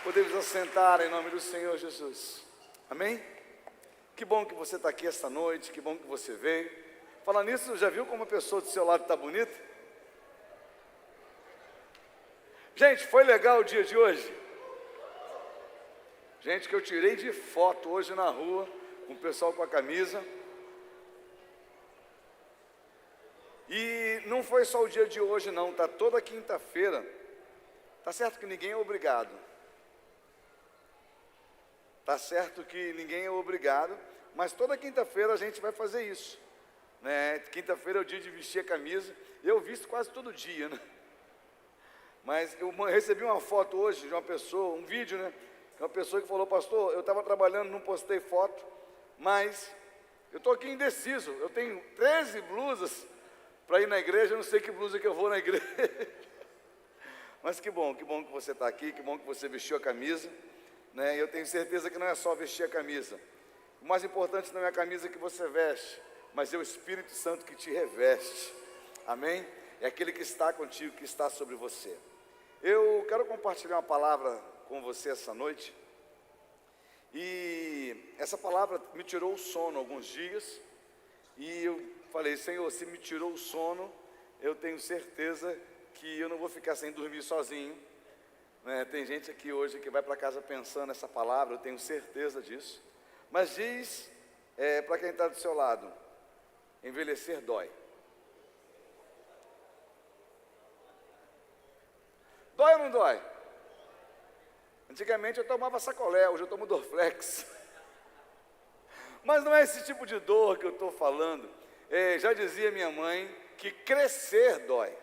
Podemos assentar em nome do Senhor Jesus. Amém? Que bom que você está aqui esta noite, que bom que você veio. Falando nisso, já viu como a pessoa do seu lado está bonita? Gente, foi legal o dia de hoje? Gente, que eu tirei de foto hoje na rua, com o pessoal com a camisa. E não foi só o dia de hoje não, tá toda quinta-feira. Tá certo que ninguém é obrigado. Tá certo que ninguém é obrigado, mas toda quinta-feira a gente vai fazer isso, né? Quinta-feira é o dia de vestir a camisa. Eu visto quase todo dia, né? Mas eu recebi uma foto hoje de uma pessoa, um vídeo, né? Uma pessoa que falou: pastor, eu estava trabalhando, não postei foto, mas eu estou aqui indeciso. Eu tenho 13 blusas para ir na igreja, eu não sei que blusa que eu vou na igreja. Mas que bom que você está aqui, que bom que você vestiu a camisa, né? Eu tenho certeza que não é só vestir a camisa. O mais importante não é a camisa que você veste, mas é o Espírito Santo que te reveste. Amém? É aquele que está contigo, que está sobre você. Eu quero compartilhar uma palavra com você essa noite. E essa palavra me tirou o sono alguns dias. E eu falei: Senhor, se me tirou o sono, eu tenho certeza que eu não vou ficar sem dormir sozinho, né? Tem gente aqui hoje que vai para casa pensando nessa palavra, eu tenho certeza disso. Mas diz para quem está do seu lado: envelhecer dói. Dói ou não dói? Antigamente eu tomava sacolé, hoje eu tomo Dorflex. Mas não é esse tipo de dor que eu estou falando. Já dizia minha mãe que crescer dói,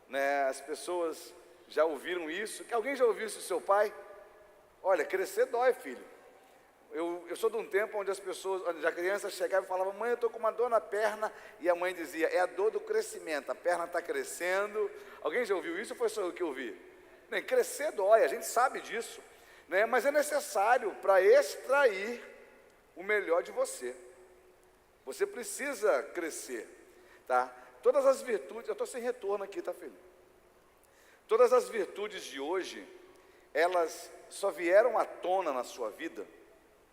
né? As pessoas já ouviram isso. Alguém já ouviu isso do seu pai? Olha, crescer dói, filho. Eu sou de um tempo onde as pessoas, onde a criança chegava e falava: mãe, eu estou com uma dor na perna. E a mãe dizia: é a dor do crescimento, a perna está crescendo. Alguém já ouviu isso ou foi só eu que ouvi? Nem crescer dói, a gente sabe disso, né? Mas é necessário para extrair o melhor de você. Você precisa crescer, tá? Todas as virtudes, eu estou sem retorno aqui, tá, filho? Todas as virtudes de hoje, elas só vieram à tona na sua vida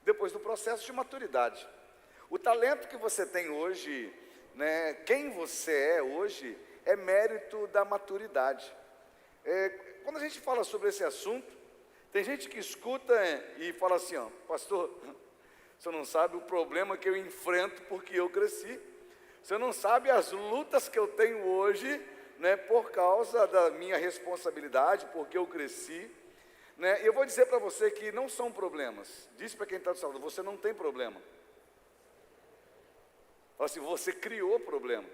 depois do processo de maturidade. O talento que você tem hoje, né, quem você é hoje, é mérito da maturidade. Quando a gente fala sobre esse assunto, tem gente que escuta e fala assim: ó, pastor, você não sabe o problema que eu enfrento porque eu cresci. Você não sabe as lutas que eu tenho hoje, né, por causa da minha responsabilidade, porque eu cresci. Né? Eu vou dizer para você que não são problemas. Diz para quem está do seu lado: você não tem problema. Fala assim: você criou problema.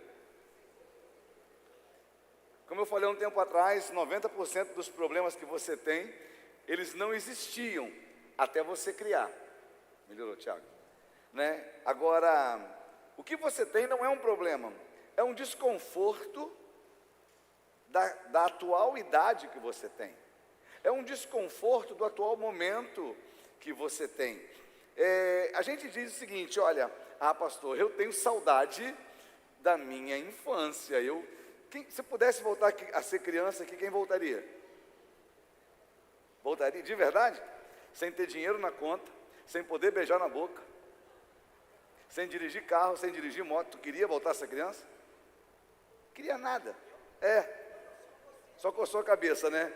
Como eu falei um tempo atrás, 90% dos problemas que você tem, eles não existiam até você criar. Melhorou, Tiago? Né? Agora, o que você tem não é um problema, é um desconforto da atual idade que você tem. É um desconforto do atual momento que você tem. A gente diz o seguinte: olha, pastor, eu tenho saudade da minha infância. Se pudesse voltar a ser criança aqui, quem voltaria? Voltaria de verdade? Sem ter dinheiro na conta, sem poder beijar na boca, sem dirigir carro, sem dirigir moto. Tu queria voltar a ser criança? Queria nada. Só coçou a cabeça, né?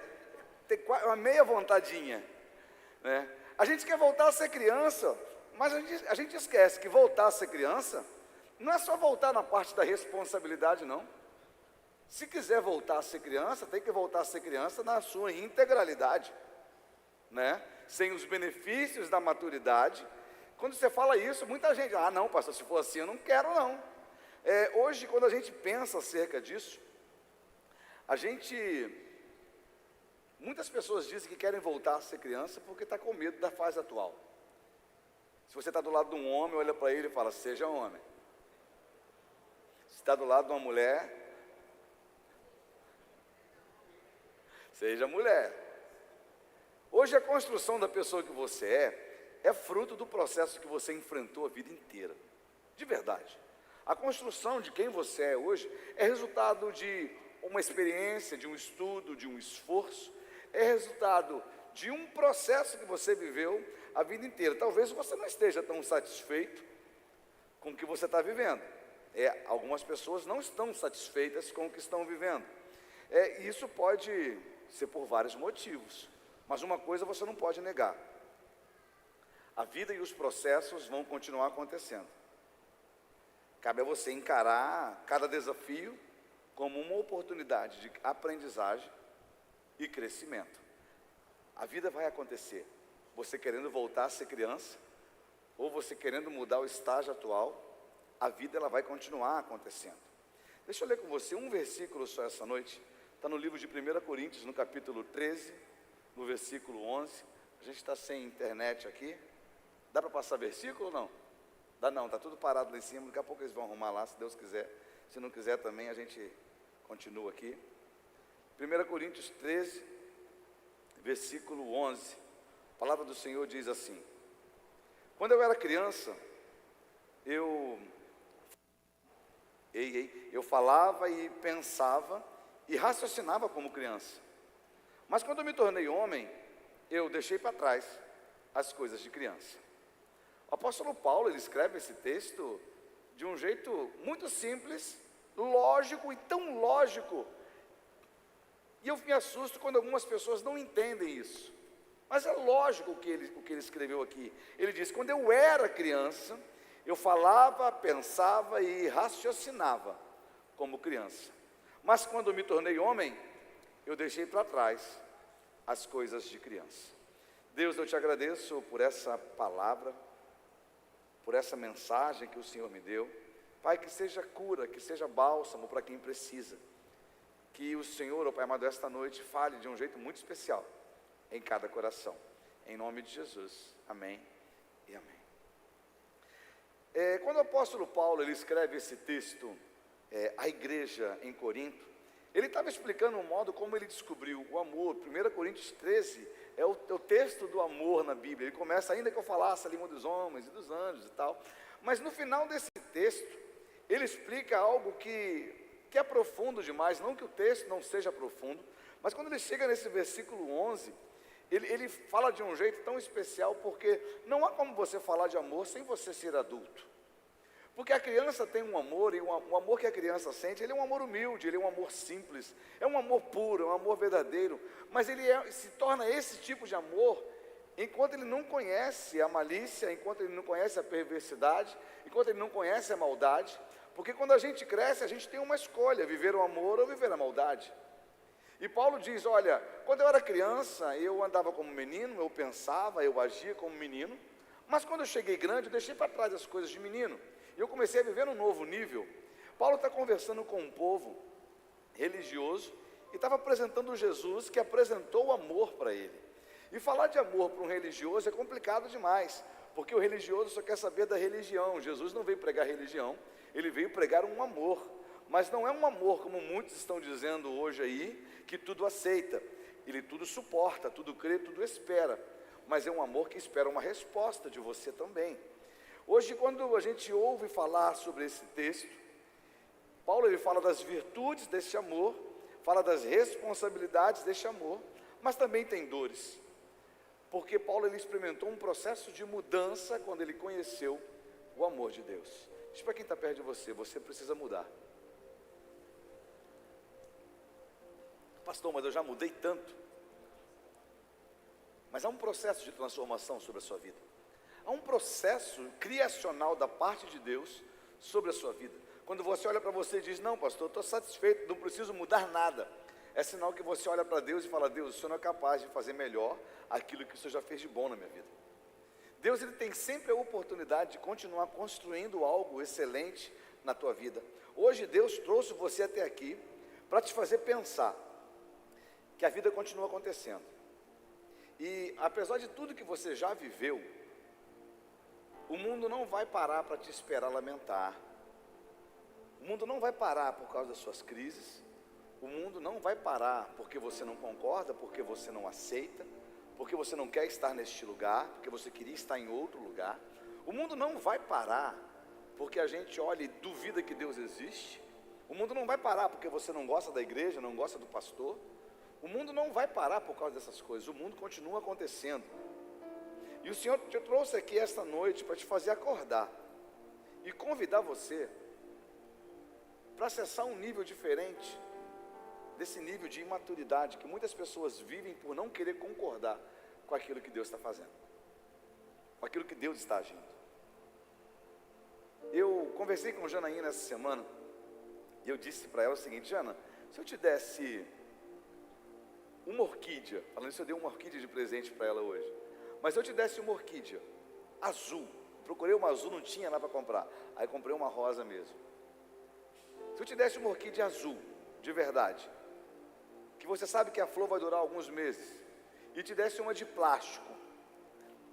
Tem uma meia vontadinha, né? A gente quer voltar a ser criança, mas a gente esquece que voltar a ser criança não é só voltar na parte da responsabilidade, não. Se quiser voltar a ser criança, tem que voltar a ser criança na sua integralidade, né? Sem os benefícios da maturidade. Quando você fala isso, muita gente: não, pastor, se for assim eu não quero não. Hoje, quando a gente pensa acerca disso, muitas pessoas dizem que querem voltar a ser criança porque está com medo da fase atual. Se você está do lado de um homem, olha para ele e fala: seja homem. Se está do lado de uma mulher, seja mulher. Hoje a construção da pessoa que você é fruto do processo que você enfrentou a vida inteira. De verdade. A construção de quem você é hoje é resultado de uma experiência, de um estudo, de um esforço. É resultado de um processo que você viveu a vida inteira. Talvez você não esteja tão satisfeito com o que você está vivendo. Algumas pessoas não estão satisfeitas com o que estão vivendo. Isso pode ser por vários motivos, mas uma coisa você não pode negar: a vida e os processos vão continuar acontecendo. Cabe a você encarar cada desafio como uma oportunidade de aprendizagem e crescimento. A vida vai acontecer, você querendo voltar a ser criança, ou você querendo mudar o estágio atual, a vida ela vai continuar acontecendo. Deixa eu ler com você um versículo só essa noite. Está no livro de 1 Coríntios, no capítulo 13, no versículo 11. A gente está sem internet aqui. Dá para passar versículo ou não? Dá não, está tudo parado lá em cima. Daqui a pouco eles vão arrumar lá, se Deus quiser. Se não quiser também, a gente continua aqui. 1 Coríntios 13, versículo 11. A palavra do Senhor diz assim: quando eu era criança, eu falava e pensava e raciocinava como criança. Mas quando eu me tornei homem, eu deixei para trás as coisas de criança. O apóstolo Paulo, ele escreve esse texto de um jeito muito simples, lógico e tão lógico. E eu me assusto quando algumas pessoas não entendem isso. Mas é lógico o que ele escreveu aqui. Ele diz: quando eu era criança, eu falava, pensava e raciocinava como criança. Mas quando me tornei homem, eu deixei para trás as coisas de criança. Deus, eu te agradeço por essa palavra, por essa mensagem que o Senhor me deu. Pai, que seja cura, que seja bálsamo para quem precisa. Que o Senhor, ó Pai amado, esta noite fale de um jeito muito especial em cada coração. Em nome de Jesus. Amém e amém. Quando o apóstolo Paulo ele escreve esse texto à igreja em Corinto, ele estava explicando o modo como ele descobriu o amor. 1 Coríntios 13 é o texto do amor na Bíblia. Ele começa: ainda que eu falasse a língua dos homens e dos anjos e tal. Mas no final desse texto, ele explica algo que é profundo demais. Não que o texto não seja profundo, mas quando ele chega nesse versículo 11, ele fala de um jeito tão especial, porque não há como você falar de amor sem você ser adulto. Porque a criança tem um amor, e o amor que a criança sente, ele é um amor humilde, ele é um amor simples, é um amor puro, é um amor verdadeiro, mas ele se torna esse tipo de amor enquanto ele não conhece a malícia, enquanto ele não conhece a perversidade, enquanto ele não conhece a maldade. Porque quando a gente cresce, a gente tem uma escolha: viver o amor ou viver a maldade. E Paulo diz: olha, quando eu era criança, eu andava como menino, eu pensava, eu agia como menino, mas quando eu cheguei grande, eu deixei para trás as coisas de menino, e eu comecei a viver num novo nível. Paulo está conversando com um povo religioso, e estava apresentando Jesus, que apresentou o amor para ele. E falar de amor para um religioso é complicado demais, porque o religioso só quer saber da religião. Jesus não veio pregar religião, ele veio pregar um amor. Mas não é um amor como muitos estão dizendo hoje aí, que tudo aceita, ele tudo suporta, tudo crê, tudo espera. Mas é um amor que espera uma resposta de você também. Hoje, quando a gente ouve falar sobre esse texto, Paulo ele fala das virtudes desse amor, fala das responsabilidades desse amor, mas também tem dores. Porque Paulo ele experimentou um processo de mudança quando ele conheceu o amor de Deus. Diz para quem está perto de você: você precisa mudar. Pastor, mas eu já mudei tanto. Mas há um processo de transformação sobre a sua vida. Há um processo criacional da parte de Deus sobre a sua vida. Quando você olha para você e diz: não, pastor, eu estou satisfeito, não preciso mudar nada, é sinal que você olha para Deus e fala: Deus, o Senhor não é capaz de fazer melhor aquilo que o Senhor já fez de bom na minha vida. Deus ele tem sempre a oportunidade de continuar construindo algo excelente na tua vida. Hoje Deus trouxe você até aqui para te fazer pensar que a vida continua acontecendo. E apesar de tudo que você já viveu, o mundo não vai parar para te esperar lamentar. O mundo não vai parar por causa das suas crises. O mundo não vai parar porque você não concorda, porque você não aceita, porque você não quer estar neste lugar, porque você queria estar em outro lugar. O mundo não vai parar porque a gente olha e duvida que Deus existe. O mundo não vai parar porque você não gosta da igreja, não gosta do pastor. O mundo não vai parar por causa dessas coisas, o mundo continua acontecendo. E o Senhor te trouxe aqui esta noite para te fazer acordar e convidar você para acessar um nível diferente desse nível de imaturidade que muitas pessoas vivem por não querer concordar com aquilo que Deus está fazendo, com aquilo que Deus está agindo. Eu conversei com Janaína essa semana e eu disse para ela o seguinte: Jana, se eu te desse uma orquídea, falando isso, eu dei uma orquídea de presente para ela hoje, mas se eu te desse uma orquídea azul, procurei uma azul, não tinha lá para comprar, aí comprei uma rosa mesmo. Se eu te desse uma orquídea azul, de verdade, que você sabe que a flor vai durar alguns meses, e te desse uma de plástico,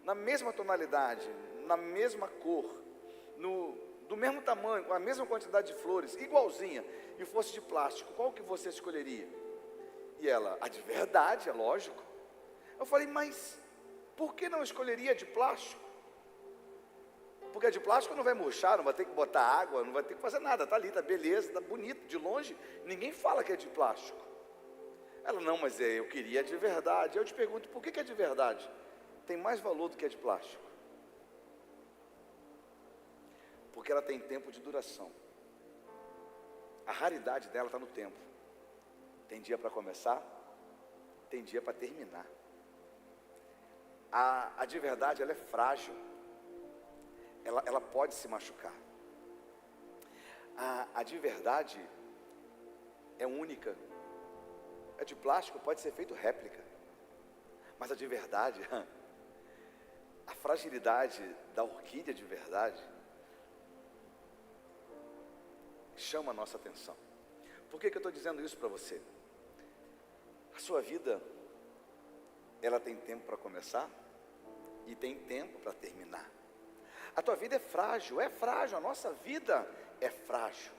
na mesma tonalidade, na mesma cor, do mesmo tamanho, com a mesma quantidade de flores, igualzinha, e fosse de plástico, qual que você escolheria? E ela, a de verdade, é lógico. Eu falei, mas por que não escolheria de plástico? Porque a de plástico não vai murchar, não vai ter que botar água, não vai ter que fazer nada, está ali, está beleza, está bonito, de longe, ninguém fala que é de plástico. Ela, não, mas eu queria de verdade. Eu te pergunto, por que é de verdade? Tem mais valor do que a de plástico. Porque ela tem tempo de duração. A raridade dela está no tempo. Tem dia para começar, tem dia para terminar. A de verdade, ela é frágil. Ela pode se machucar. A de verdade é única. A de plástico pode ser feito réplica. Mas a de verdade, a fragilidade da orquídea de verdade chama a nossa atenção. Por que eu estou dizendo isso para você? A sua vida, ela tem tempo para começar e tem tempo para terminar. A tua vida é frágil, a nossa vida é frágil.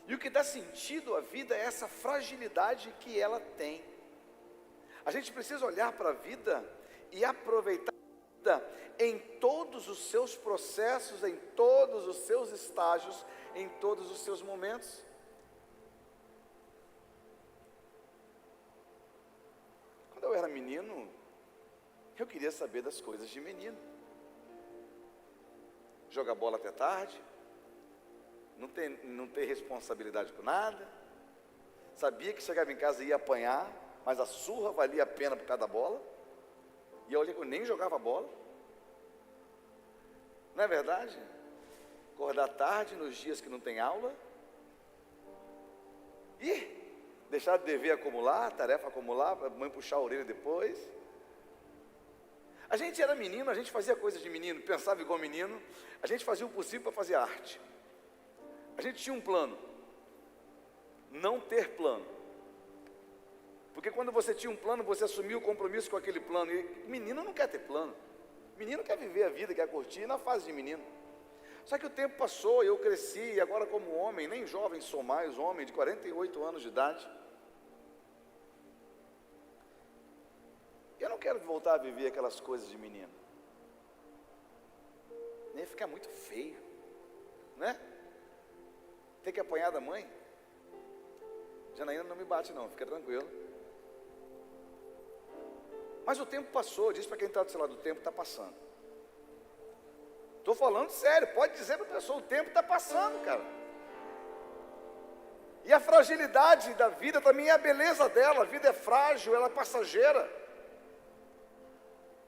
E o que dá sentido à vida é essa fragilidade que ela tem. A gente precisa olhar para a vida e aproveitar a vida em todos os seus processos, em todos os seus estágios, em todos os seus momentos. Quando eu era menino, eu queria saber das coisas de menino. Jogar bola até tarde, não ter responsabilidade com nada, sabia que chegava em casa e ia apanhar, mas a surra valia a pena por cada bola, e olha que eu nem jogava bola, não é verdade? Acordar tarde nos dias que não tem aula, e deixar de dever acumular, tarefa acumular, para a mãe puxar a orelha depois. A gente era menino, a gente fazia coisas de menino, pensava igual menino, a gente fazia o possível para fazer arte. A gente tinha um plano, não ter plano. Porque quando você tinha um plano, você assumiu o compromisso com aquele plano. E menino não quer ter plano. Menino quer viver a vida, quer curtir na fase de menino. Só que o tempo passou, eu cresci, e agora como homem, nem jovem sou mais, homem de 48 anos de idade. Eu não quero voltar a viver aquelas coisas de menino. Nem ficar muito feio, né? Ter que apanhar da mãe. Janaína não me bate não, fica tranquilo. Mas o tempo passou, diz para quem está do seu lado, o tempo está passando. Estou falando sério, pode dizer para a pessoa, o tempo está passando, cara. E a fragilidade da vida também é a beleza dela, a vida é frágil, ela é passageira.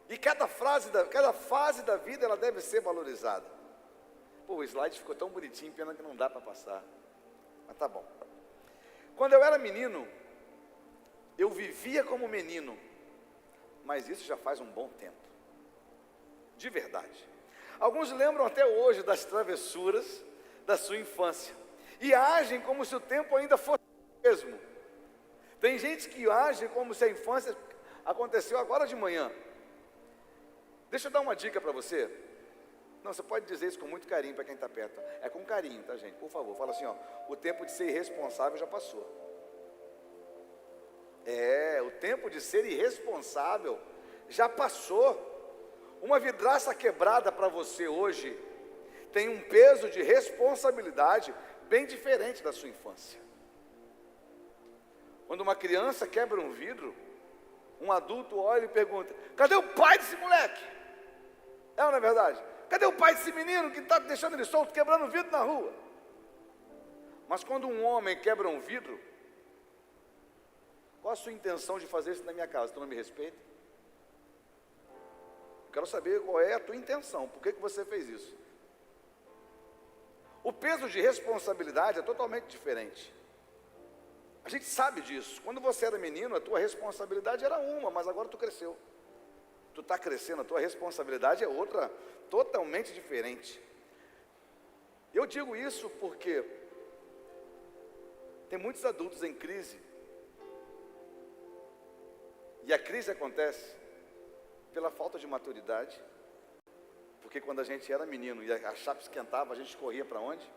E cada fase da vida ela deve ser valorizada. Pô, o slide ficou tão bonitinho, pena que não dá para passar. Mas tá bom. Quando eu era menino, eu vivia como menino. Mas isso já faz um bom tempo. De verdade. Alguns lembram até hoje das travessuras da sua infância. E agem como se o tempo ainda fosse o mesmo. Tem gente que age como se a infância aconteceu agora de manhã. Deixa eu dar uma dica para você. Não, você pode dizer isso com muito carinho para quem está perto. É com carinho, tá, gente? Por favor, fala assim, ó, o tempo de ser irresponsável já passou. O tempo de ser irresponsável já passou. Uma vidraça quebrada para você hoje tem um peso de responsabilidade bem diferente da sua infância. Quando uma criança quebra um vidro, um adulto olha e pergunta: cadê o pai desse moleque? É ou não é verdade? Cadê o pai desse menino que está deixando ele solto, quebrando vidro na rua? Mas quando um homem quebra um vidro, qual a sua intenção de fazer isso na minha casa? Tu não me respeita? Eu quero saber qual é a tua intenção, por que você fez isso? O peso de responsabilidade é totalmente diferente. A gente sabe disso. Quando você era menino, a tua responsabilidade era uma, mas agora tu cresceu. Tu está crescendo, a tua responsabilidade é outra, totalmente diferente. Eu digo isso porque tem muitos adultos em crise. E a crise acontece pela falta de maturidade. Porque quando a gente era menino e a chapa esquentava, a gente corria para onde?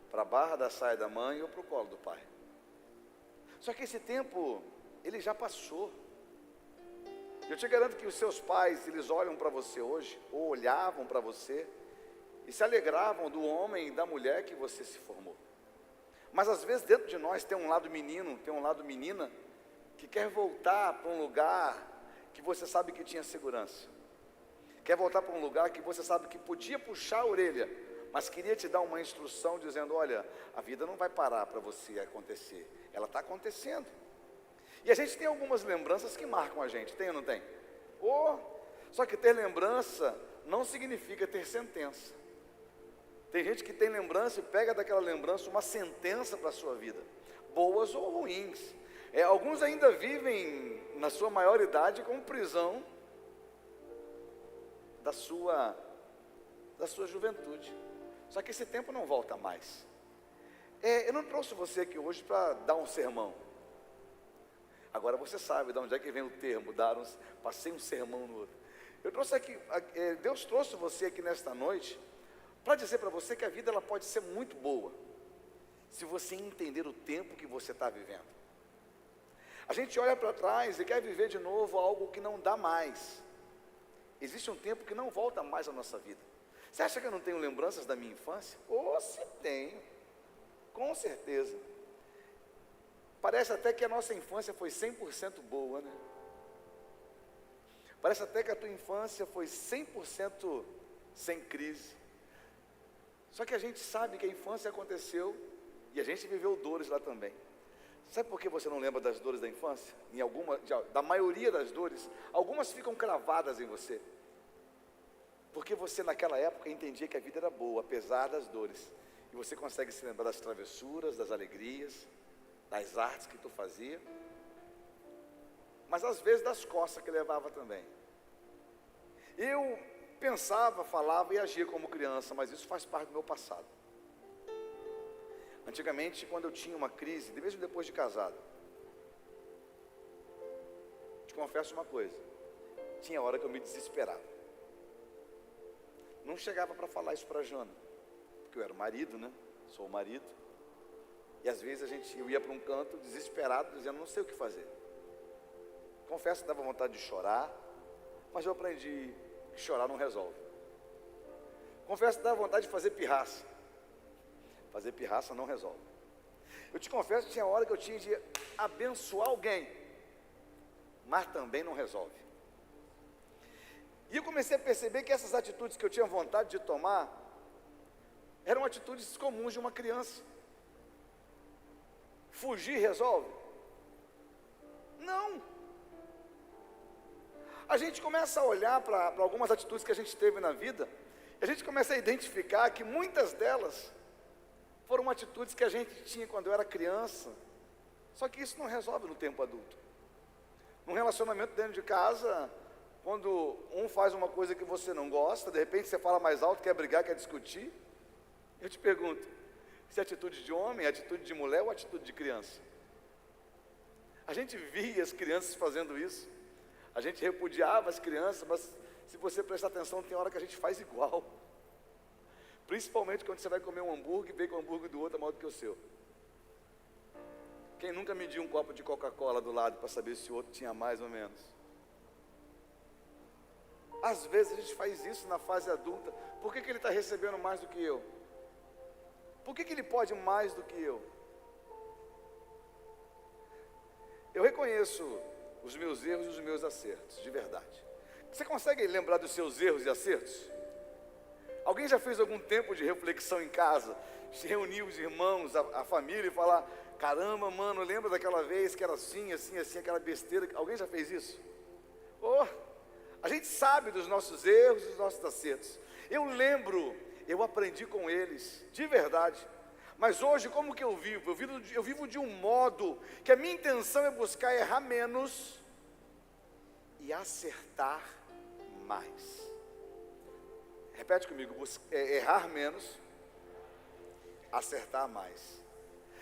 Para a barra da saia da mãe ou para o colo do pai. Só que esse tempo, ele já passou. Eu te garanto que os seus pais, eles olham para você hoje, ou olhavam para você, e se alegravam do homem e da mulher que você se formou. Mas às vezes dentro de nós tem um lado menino, tem um lado menina, que quer voltar para um lugar que você sabe que tinha segurança. Quer voltar para um lugar que você sabe que podia puxar a orelha, mas queria te dar uma instrução dizendo: olha, a vida não vai parar para você acontecer, ela está acontecendo. E a gente tem algumas lembranças que marcam a gente, tem ou não tem? Só que ter lembrança não significa ter sentença. Tem gente que tem lembrança e pega daquela lembrança uma sentença para a sua vida, boas ou ruins. Alguns ainda vivem na sua maior idade com prisão da sua juventude. Só que esse tempo não volta mais. Eu não trouxe você aqui hoje para dar um sermão. Agora você sabe de onde é que vem o termo, passei um sermão no outro. Eu trouxe aqui, Deus trouxe você aqui nesta noite para dizer para você que a vida ela pode ser muito boa, se você entender o tempo que você está vivendo. A gente olha para trás e quer viver de novo algo que não dá mais. Existe um tempo que não volta mais à nossa vida. Você acha que eu não tenho lembranças da minha infância? Se tenho, com certeza. Parece até que a nossa infância foi 100% boa, né? Parece até que a tua infância foi 100% sem crise. Só que a gente sabe que a infância aconteceu e a gente viveu dores lá também. Sabe por que você não lembra das dores da infância? Da maioria das dores, algumas ficam cravadas em você. Porque você naquela época entendia que a vida era boa, apesar das dores. E você consegue se lembrar das travessuras, das alegrias, das artes que tu fazia. Mas às vezes das costas que levava também. Eu pensava, falava e agia como criança, mas isso faz parte do meu passado. Antigamente, quando eu tinha uma crise, mesmo depois de casado, te confesso uma coisa, tinha hora que eu me desesperava. Não chegava para falar isso para a Jana, porque eu era o marido, né? Sou o marido. E às vezes eu ia para um canto desesperado, dizendo, não sei o que fazer. Confesso que dava vontade de chorar, mas eu aprendi que chorar não resolve. Confesso que dava vontade de fazer pirraça. Fazer pirraça não resolve. Eu te confesso que tinha hora que eu tinha de abençoar alguém, mas também não resolve. E eu comecei a perceber que essas atitudes que eu tinha vontade de tomar eram atitudes comuns de uma criança. Fugir resolve? Não. A gente começa a olhar para algumas atitudes que a gente teve na vida, e a gente começa a identificar que muitas delas foram atitudes que a gente tinha quando eu era criança, só que isso não resolve no tempo adulto. Num relacionamento dentro de casa, quando um faz uma coisa que você não gosta, de repente você fala mais alto, quer brigar, quer discutir, eu te pergunto, se é atitude de homem, atitude de mulher ou atitude de criança? A gente via as crianças fazendo isso, a gente repudiava as crianças, mas se você prestar atenção, tem hora que a gente faz igual. Principalmente quando você vai comer um hambúrguer e vê que o hambúrguer do outro é maior do que o seu. Quem nunca mediu um copo de Coca-Cola do lado para saber se o outro tinha mais ou menos? Às vezes a gente faz isso na fase adulta. Por que ele está recebendo mais do que eu? Por que ele pode mais do que eu? Eu reconheço os meus erros e os meus acertos, de verdade. Você consegue lembrar dos seus erros e acertos? Alguém já fez algum tempo de reflexão em casa, se reunir os irmãos, a família e falar: caramba, mano, lembra daquela vez que era assim, assim, assim, aquela besteira? Alguém já fez isso? Oh, a gente sabe dos nossos erros e dos nossos acertos. Eu lembro, eu aprendi com eles, de verdade. Mas hoje, como que eu vivo? Eu vivo de um modo que a minha intenção é buscar errar menos e acertar mais. Repete comigo: errar menos, acertar mais.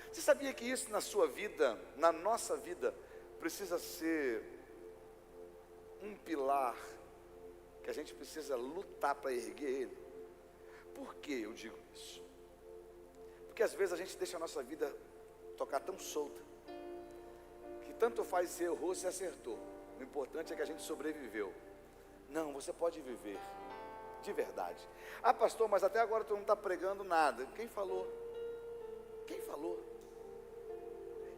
Você sabia que isso na sua vida, na nossa vida, precisa ser um pilar que a gente precisa lutar para erguer ele? Por que eu digo isso? Porque às vezes a gente deixa a nossa vida tocar tão solta, que tanto faz se errou, se acertou. O importante é que a gente sobreviveu. Não, você pode viver, de verdade. Ah, pastor, mas até agora tu não está pregando nada. Quem falou? Quem falou?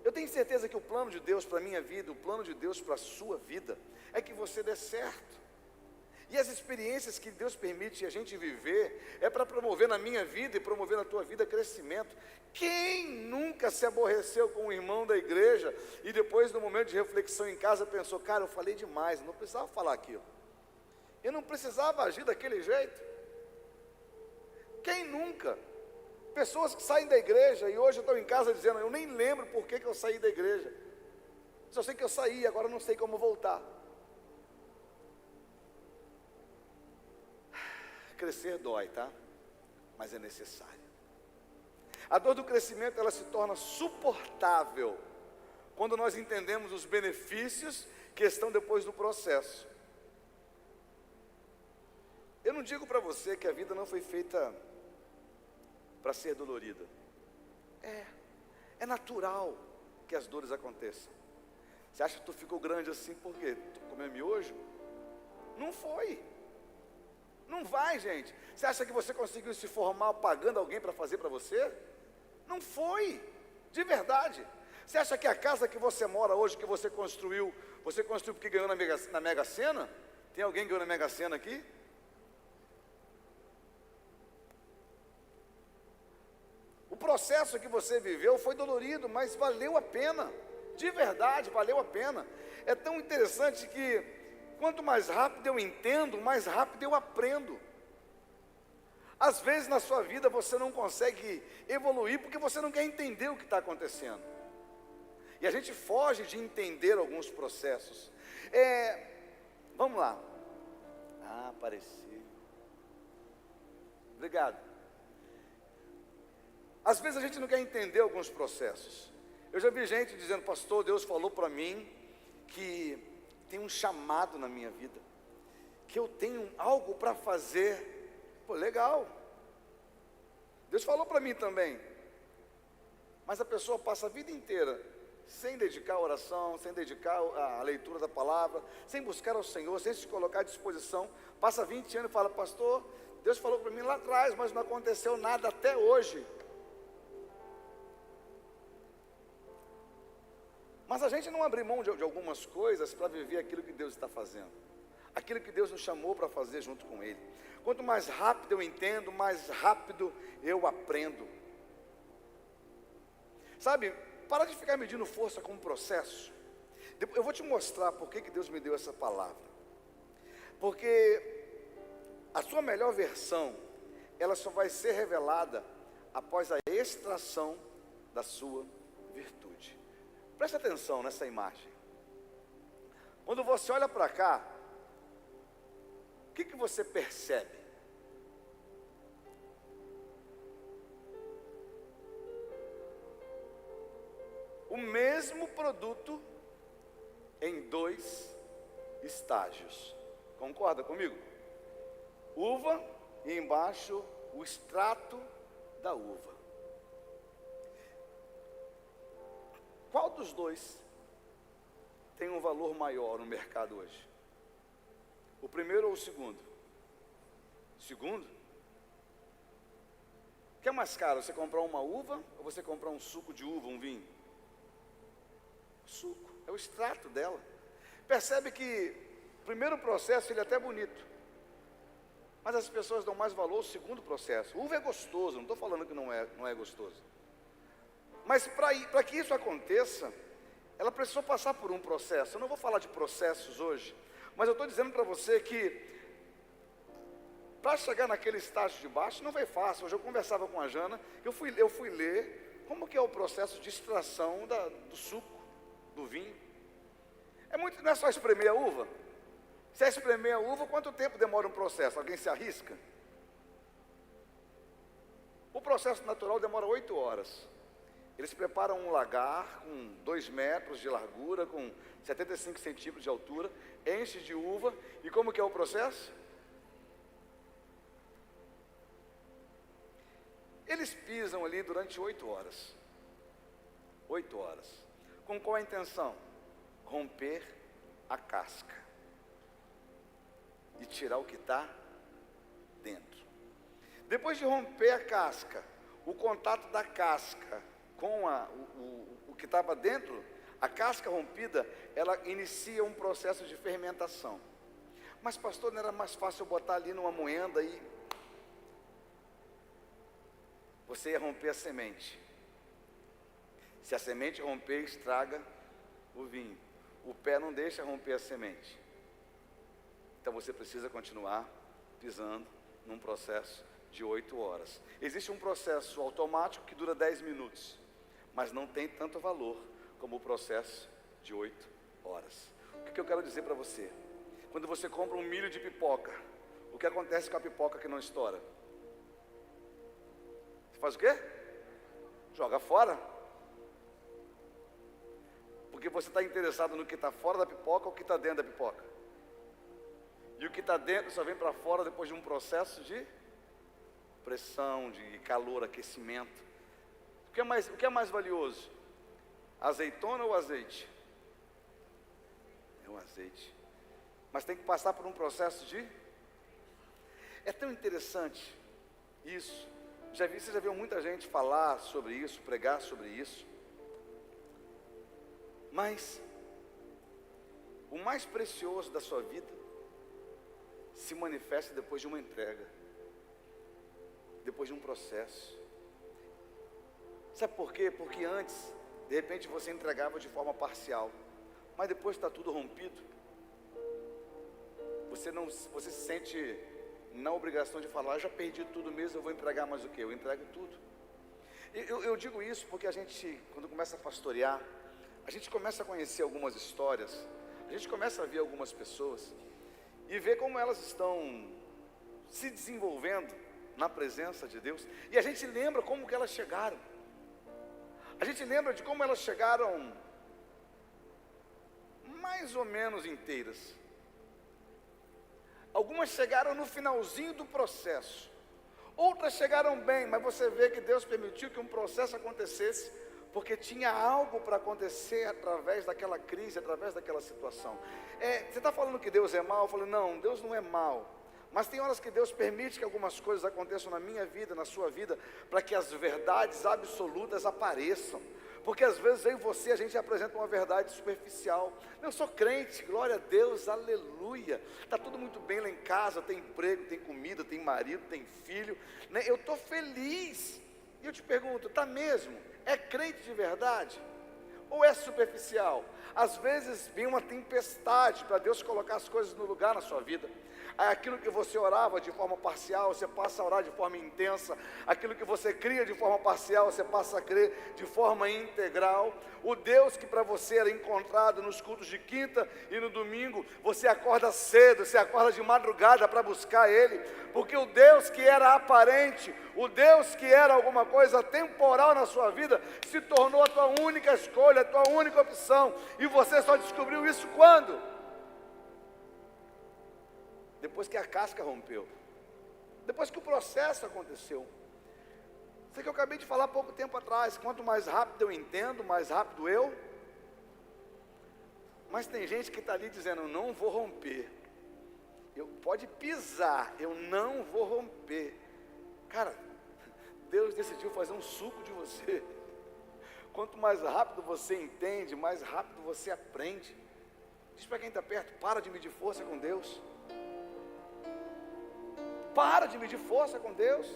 Eu tenho certeza que o plano de Deus para a minha vida, o plano de Deus para a sua vida, é que você dê certo. E as experiências que Deus permite a gente viver, é para promover na minha vida e promover na tua vida crescimento. Quem nunca se aborreceu com um irmão da igreja, e depois no momento de reflexão em casa pensou: cara, eu falei demais, eu não precisava falar aquilo. Eu não precisava agir daquele jeito. Quem nunca? Pessoas que saem da igreja e hoje estão em casa dizendo: eu nem lembro por que eu saí da igreja. Só sei que eu saí, agora não sei como voltar. Crescer dói, tá? Mas é necessário. A dor do crescimento, ela se torna suportável quando nós entendemos os benefícios que estão depois do processo. Eu não digo para você que a vida não foi feita para ser dolorida. É natural que as dores aconteçam. Você acha que tu ficou grande assim porque tu comeu miojo? Não foi. Não vai, gente. Você acha que você conseguiu se formar pagando alguém para fazer para você? Não foi. De verdade. Você acha que a casa que você mora hoje, que você construiu porque ganhou na Mega Sena? Tem alguém que ganhou na Mega Sena aqui? O processo que você viveu foi dolorido, mas valeu a pena. De verdade, valeu a pena. É tão interessante que quanto mais rápido eu entendo, mais rápido eu aprendo. Às vezes na sua vida você não consegue evoluir porque você não quer entender o que está acontecendo. E a gente foge de entender alguns processos. Vamos lá. Ah, apareceu. Obrigado. Às vezes a gente não quer entender alguns processos. Eu já vi gente dizendo: pastor, Deus falou para mim que tem um chamado na minha vida, que eu tenho algo para fazer. Pô, legal. Deus falou para mim também. Mas a pessoa passa a vida inteira sem dedicar a oração, sem dedicar a leitura da palavra, sem buscar ao Senhor, sem se colocar à disposição. Passa 20 anos e fala: pastor, Deus falou para mim lá atrás, mas não aconteceu nada até hoje. Mas a gente não abre mão de algumas coisas para viver aquilo que Deus está fazendo, aquilo que Deus nos chamou para fazer junto com Ele. Quanto mais rápido eu entendo, mais rápido eu aprendo. Sabe, para de ficar medindo força com um processo. Eu vou te mostrar por que Deus me deu essa palavra. Porque a sua melhor versão, ela só vai ser revelada após a extração da sua virtude. Preste atenção nessa imagem. Quando você olha para cá, o que você percebe? O mesmo produto em 2 estágios. Concorda comigo? Uva e embaixo o extrato da uva. Qual dos dois tem um valor maior no mercado hoje? O primeiro ou o segundo? O segundo? O que é mais caro? Você comprar uma uva ou você comprar um suco de uva, um vinho? Suco. é o extrato dela. Percebe que o primeiro processo ele é até bonito, mas as pessoas dão mais valor ao segundo processo. Uva é gostoso, não estou falando que não é gostoso. Mas para que isso aconteça, ela precisou passar por um processo. Eu não vou falar de processos hoje, mas eu estou dizendo para você que para chegar naquele estágio de baixo não foi fácil. Hoje eu conversava com a Jana, eu fui ler como que é o processo de extração do suco, do vinho. Não é só espremer a uva. Se é espremer a uva, quanto tempo demora um processo? Alguém se arrisca? O processo natural demora 8 horas. Eles preparam um lagar com 2 metros de largura, com 75 centímetros de altura, enche de uva, e como que é o processo? Eles pisam ali durante 8 horas. 8 horas. Com qual a intenção? Romper a casca e tirar o que está dentro. Depois de romper a casca, o contato da casca com o que estava dentro, a casca rompida, ela inicia um processo de fermentação. Mas pastor, não era mais fácil eu botar ali numa moenda e você ia romper a semente. Se a semente romper, estraga o vinho. O pé não deixa romper a semente. Então você precisa continuar pisando num processo de 8 horas. Existe um processo automático que dura 10 minutos, mas não tem tanto valor como o processo de 8 horas. O que eu quero dizer para você? Quando você compra um milho de pipoca, o que acontece com a pipoca que não estoura? Você faz o quê? Joga fora. Porque você está interessado no que está fora da pipoca ou o que está dentro da pipoca. E o que está dentro só vem para fora depois de um processo de pressão, de calor, aquecimento. O que é mais valioso? Azeitona ou azeite? É um azeite. Mas tem que passar por um processo de... É tão interessante isso. Você já viu muita gente falar sobre isso, pregar sobre isso. Mas o mais precioso da sua vida se manifesta depois de uma entrega, depois de um processo. Sabe por quê? Porque antes, de repente, você entregava de forma parcial, mas depois está tudo rompido. Você se sente na obrigação de falar, já perdi tudo mesmo, eu vou entregar mais o quê? Eu entrego tudo. Eu digo isso porque a gente, quando começa a pastorear, a gente começa a conhecer algumas histórias, a gente começa a ver algumas pessoas e ver como elas estão se desenvolvendo na presença de Deus, e a gente lembra como que elas chegaram. A gente lembra de como elas chegaram mais ou menos inteiras. Algumas chegaram no finalzinho do processo, outras chegaram bem, mas você vê que Deus permitiu que um processo acontecesse, porque tinha algo para acontecer através daquela crise, através daquela situação. Você está falando que Deus é mau? Eu falo, não, Deus não é mau. Mas tem horas que Deus permite que algumas coisas aconteçam na minha vida, na sua vida, para que as verdades absolutas apareçam. Porque às vezes eu e você, a gente apresenta uma verdade superficial. Eu sou crente, glória a Deus, aleluia. Está tudo muito bem lá em casa, tem emprego, tem comida, tem marido, tem filho, né? Eu estou feliz. E eu te pergunto, está mesmo? É crente de verdade? Ou é superficial? Às vezes vem uma tempestade para Deus colocar as coisas no lugar na sua vida. Aquilo que você orava de forma parcial, você passa a orar de forma intensa. Aquilo que você cria de forma parcial, você passa a crer de forma integral. O Deus que para você era encontrado nos cultos de quinta e no domingo, você acorda cedo, você acorda de madrugada para buscar Ele. Porque o Deus que era aparente, o Deus que era alguma coisa temporal na sua vida, se tornou a tua única escolha, a tua única opção. E você só descobriu isso quando? Depois que a casca rompeu, depois que o processo aconteceu. Isso que eu acabei de falar há pouco tempo atrás, quanto mais rápido eu entendo, mais rápido eu. Mas tem gente que está ali dizendo, não vou romper. Pode pisar, eu não vou romper. Cara, Deus decidiu fazer um suco de você. Quanto mais rápido você entende, mais rápido você aprende. Diz para quem está perto: para de medir força com Deus. Para de medir força com Deus.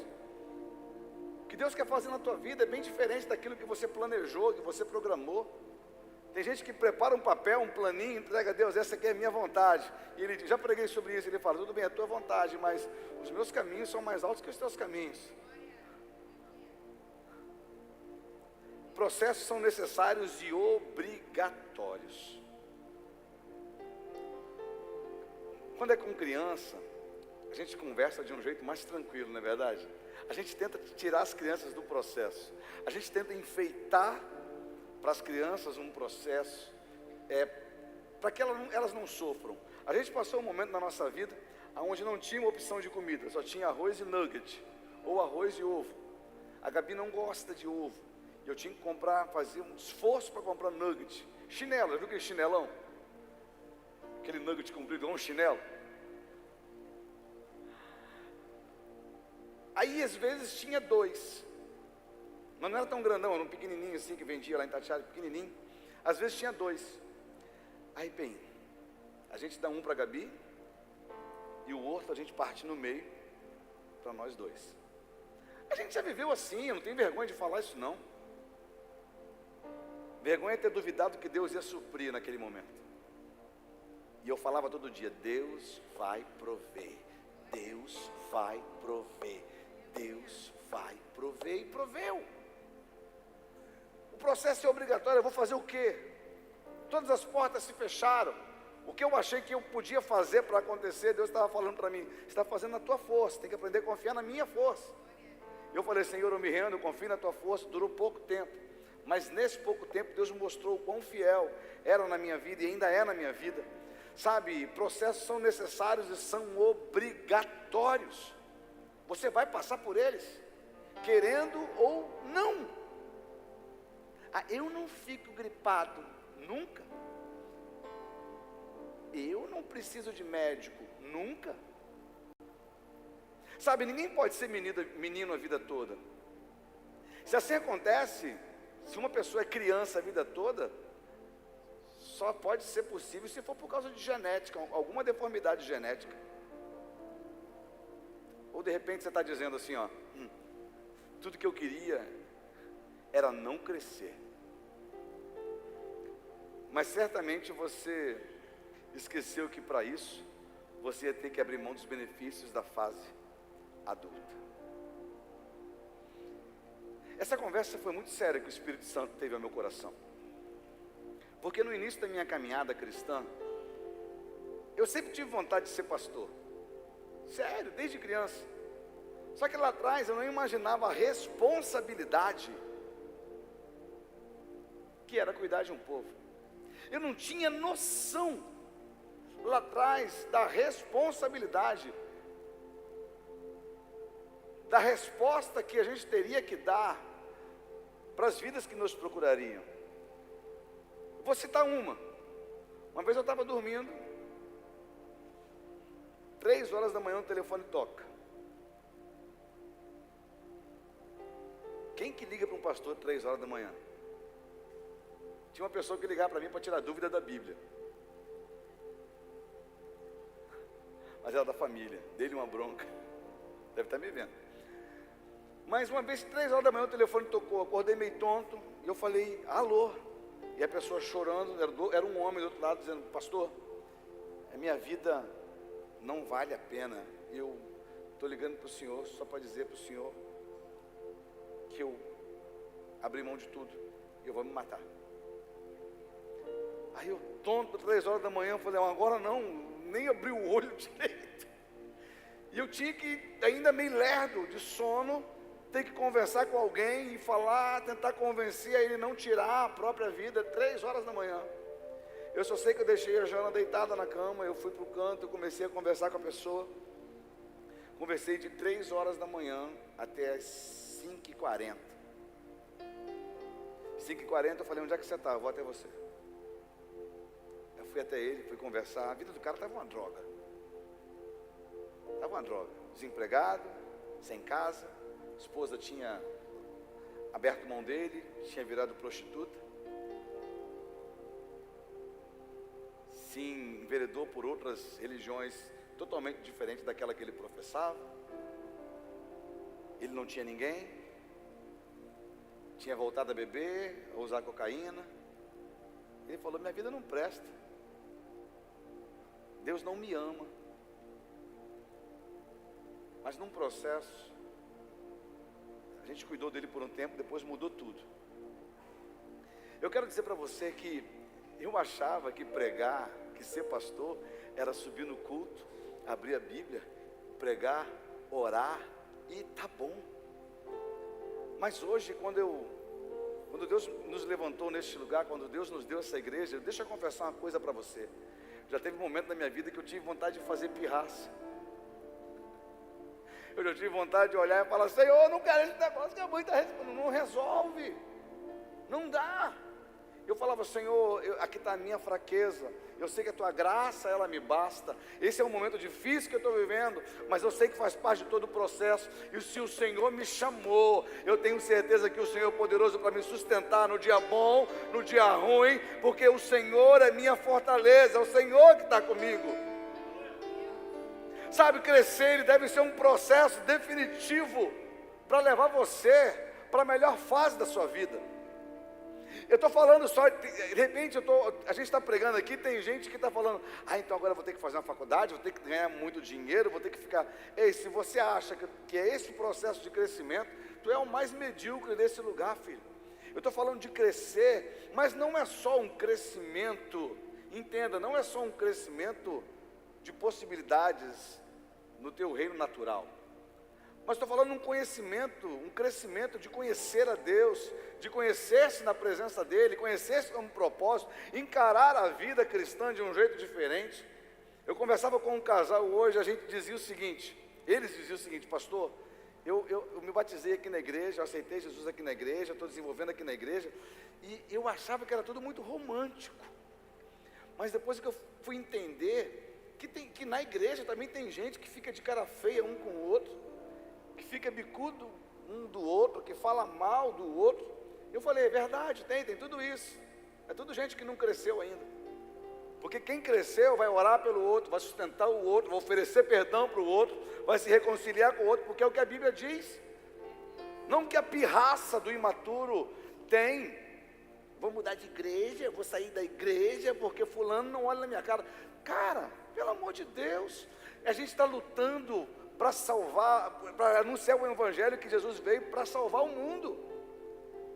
O que Deus quer fazer na tua vida é bem diferente daquilo que você planejou, que você programou. Tem gente que prepara um papel, um planinho, entrega a Deus: essa aqui é a minha vontade. E ele já preguei sobre isso, ele fala: tudo bem, é a tua vontade, mas os meus caminhos são mais altos que os teus caminhos. Processos são necessários e obrigatórios. Quando é com criança, a gente conversa de um jeito mais tranquilo, não é verdade? A gente tenta tirar as crianças do processo. A gente tenta enfeitar para as crianças um processo, para que elas não sofram. A gente passou um momento na nossa vida onde não tinha uma opção de comida, só tinha arroz e nugget, ou arroz e ovo. A Gabi não gosta de ovo, e eu tinha que fazer um esforço para comprar nugget. Chinelo, já viu aquele chinelão? Aquele nugget comprido, um chinelo. Aí às vezes tinha 2, mas não era tão grandão, era um pequenininho assim que vendia lá em Tatiara, pequenininho. Às vezes tinha 2. Aí bem, a gente dá um para a Gabi e o outro a gente parte no meio para nós 2. A gente já viveu assim, eu não tenho vergonha de falar isso não. Vergonha é ter duvidado que Deus ia suprir naquele momento. E eu falava todo dia: Deus vai prover, Deus vai prover, Deus vai prover, e proveu. O processo é obrigatório. Eu vou fazer o quê? Todas as portas se fecharam. O que eu achei que eu podia fazer para acontecer, Deus estava falando para mim: você está fazendo na tua força, tem que aprender a confiar na minha força. Eu falei: Senhor, eu me rendo, eu confio na tua força. Durou pouco tempo, mas nesse pouco tempo Deus me mostrou o quão fiel era na minha vida e ainda é na minha vida. Sabe, processos são necessários e são obrigatórios. Você vai passar por eles, querendo ou não. Eu não fico gripado nunca. Eu não preciso de médico nunca. Sabe, ninguém pode ser menino a vida toda. Se assim acontece, se uma pessoa é criança a vida toda, só pode ser possível se for por causa de genética, alguma deformidade genética. Ou de repente você está dizendo assim, ó: tudo que eu queria era não crescer. Mas certamente você esqueceu que para isso você ia ter que abrir mão dos benefícios da fase adulta. Essa conversa foi muito séria que o Espírito Santo teve ao meu coração. Porque no início da minha caminhada cristã, eu sempre tive vontade de ser pastor. Sério, desde criança. Só que lá atrás eu não imaginava a responsabilidade que era cuidar de um povo. Eu não tinha noção lá atrás da responsabilidade, da resposta que a gente teria que dar para as vidas que nos procurariam. Vou citar uma vez eu estava dormindo, 3 horas da manhã o telefone toca. Quem que liga para um pastor 3 horas da manhã? Tinha uma pessoa que ligava para mim para tirar dúvida da Bíblia, mas era da família, dele uma bronca, deve estar me vendo. Mas uma vez, 3 horas da manhã o telefone tocou, acordei meio tonto, e eu falei: alô? E a pessoa chorando, era um homem do outro lado, dizendo: pastor, a minha vida não vale a pena, eu estou ligando para o senhor só para dizer para o senhor que eu abri mão de tudo, eu vou me matar. Aí eu, tonto, 3 horas da manhã, eu falei: agora não, nem abri o olho direito. E eu tinha que, ainda meio lerdo de sono, ter que conversar com alguém e falar, tentar convencer a ele não tirar a própria vida, 3 horas da manhã. Eu só sei que eu deixei a Jana deitada na cama, eu fui para o canto, eu comecei a conversar com a pessoa. Conversei de 3 horas da manhã até as 5h40. 5h40 eu falei: onde é que você está? Eu vou até você. Eu fui até ele, fui conversar. A vida do cara estava uma droga. Estava uma droga. Desempregado, sem casa. A esposa tinha aberto mão dele, tinha virado prostituta, se enveredou por outras religiões totalmente diferentes daquela que ele professava. Ele não tinha ninguém, tinha voltado a beber, a usar cocaína. Ele falou: minha vida não presta, Deus não me ama. Mas num processo, a gente cuidou dele por um tempo, depois mudou tudo. Eu quero dizer para você que eu achava que pregar, que ser pastor, era subir no culto, abrir a Bíblia, pregar, orar e tá bom. Mas hoje, quando Deus nos levantou neste lugar, quando Deus nos deu essa igreja, deixa eu confessar uma coisa para você. Já teve um momento na minha vida que eu tive vontade de fazer pirraça. Eu já tive vontade de olhar e falar: Senhor, não quero esse negócio que a mãe está respondendo. Não resolve, não dá. Eu falava: Senhor, aqui está a minha fraqueza, eu sei que a tua graça, ela me basta. Esse é um momento difícil que eu estou vivendo, mas eu sei que faz parte de todo o processo. E se o Senhor me chamou, eu tenho certeza que o Senhor é poderoso para me sustentar no dia bom, no dia ruim, porque o Senhor é minha fortaleza, é o Senhor que está comigo. Sabe, crescer ele deve ser um processo definitivo para levar você para a melhor fase da sua vida. Eu estou falando só, de repente a gente está pregando aqui, tem gente que está falando: então agora eu vou ter que fazer uma faculdade, vou ter que ganhar muito dinheiro, vou ter que ficar... Ei, se você acha que é esse processo de crescimento, tu é o mais medíocre desse lugar, filho. Eu estou falando de crescer, mas não é só um crescimento, entenda, não é só um crescimento de possibilidades no teu reino natural, mas estou falando um crescimento de conhecer a Deus, de conhecer-se na presença dEle, conhecer-se como propósito, encarar a vida cristã de um jeito diferente. Eu conversava com um casal hoje, a gente dizia o seguinte, eles diziam o seguinte: pastor, eu me batizei aqui na igreja, eu aceitei Jesus aqui na igreja, estou desenvolvendo aqui na igreja, e eu achava que era tudo muito romântico, mas depois que eu fui entender que na igreja também tem gente que fica de cara feia um com o outro, que fica bicudo um do outro, que fala mal do outro. Eu falei: é verdade, tem tudo isso. É tudo gente que não cresceu ainda. Porque quem cresceu vai orar pelo outro, vai sustentar o outro, vai oferecer perdão para o outro, vai se reconciliar com o outro, porque é o que a Bíblia diz. Não que a pirraça do imaturo tem: vou mudar de igreja, vou sair da igreja porque fulano não olha na minha cara. Cara, pelo amor de Deus, a gente está lutando para salvar, para anunciar o evangelho que Jesus veio para salvar o mundo.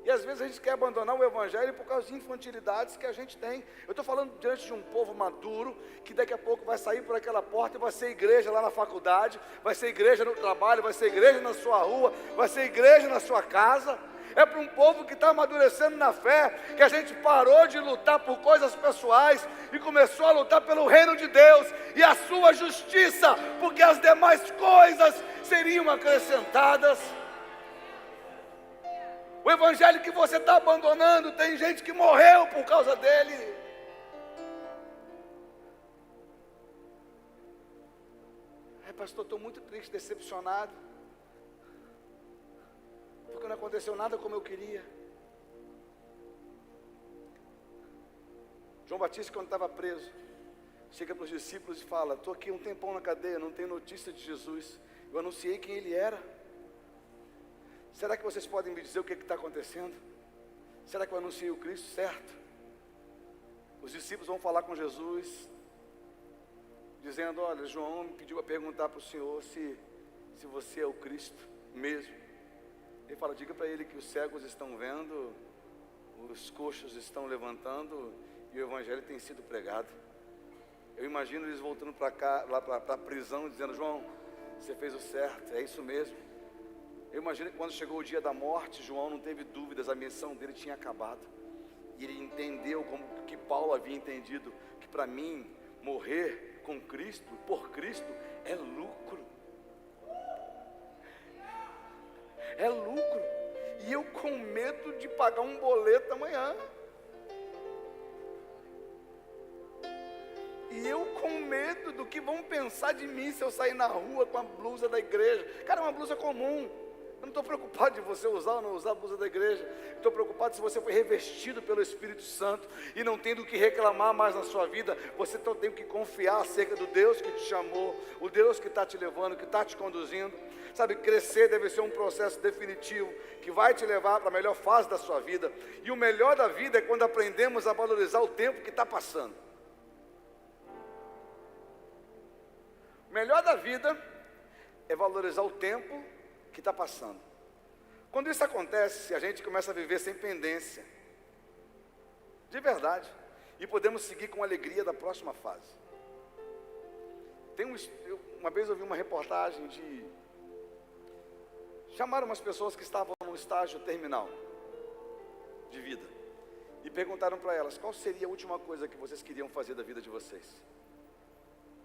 E às vezes a gente quer abandonar o evangelho por causa de infantilidades que a gente tem. Eu estou falando diante de um povo maduro, que daqui a pouco vai sair por aquela porta e vai ser igreja lá na faculdade, vai ser igreja no trabalho, vai ser igreja na sua rua, vai ser igreja na sua casa. É para um povo que está amadurecendo na fé, que a gente parou de lutar por coisas pessoais e começou a lutar pelo reino de Deus e a sua justiça, porque as demais coisas seriam acrescentadas. O evangelho que você está abandonando, tem gente que morreu por causa dele. Pastor, estou muito triste, decepcionado, porque não aconteceu nada como eu queria. João Batista, quando estava preso, chega para os discípulos e fala: estou aqui um tempão na cadeia, não tenho notícia de Jesus, eu anunciei quem ele era. Será que vocês podem me dizer o que está acontecendo? Será que eu anunciei o Cristo certo? Os discípulos vão falar com Jesus, dizendo: olha, João me pediu a perguntar para o Senhor se você é o Cristo mesmo. Ele fala: diga para ele que os cegos estão vendo, os coxos estão levantando e o evangelho tem sido pregado. Eu imagino eles voltando para cá, lá para a prisão, dizendo: João, você fez o certo, é isso mesmo. Eu imagino que quando chegou o dia da morte, João não teve dúvidas, a missão dele tinha acabado. E ele entendeu, como que Paulo havia entendido, que para mim, morrer com Cristo, por Cristo, é lucro. É lucro. E eu com medo de pagar um boleto amanhã. E eu com medo do que vão pensar de mim se eu sair na rua com a blusa da igreja. Cara, é uma blusa comum. Eu não estou preocupado de você usar ou não usar a blusa da igreja. Estou preocupado se você foi revestido pelo Espírito Santo e não tendo o que reclamar mais na sua vida. Você tem que confiar acerca do Deus que te chamou, o Deus que está te levando, que está te conduzindo. Sabe, crescer deve ser um processo definitivo que vai te levar para a melhor fase da sua vida. E o melhor da vida é quando aprendemos a valorizar o tempo que está passando. O melhor da vida é valorizar o tempo que está passando. Quando isso acontece, a gente começa a viver sem pendência, de verdade, e podemos seguir com alegria da próxima fase. Uma vez eu vi uma reportagem chamaram umas pessoas que estavam no estágio terminal de vida e perguntaram para elas qual seria a última coisa que vocês queriam fazer da vida de vocês.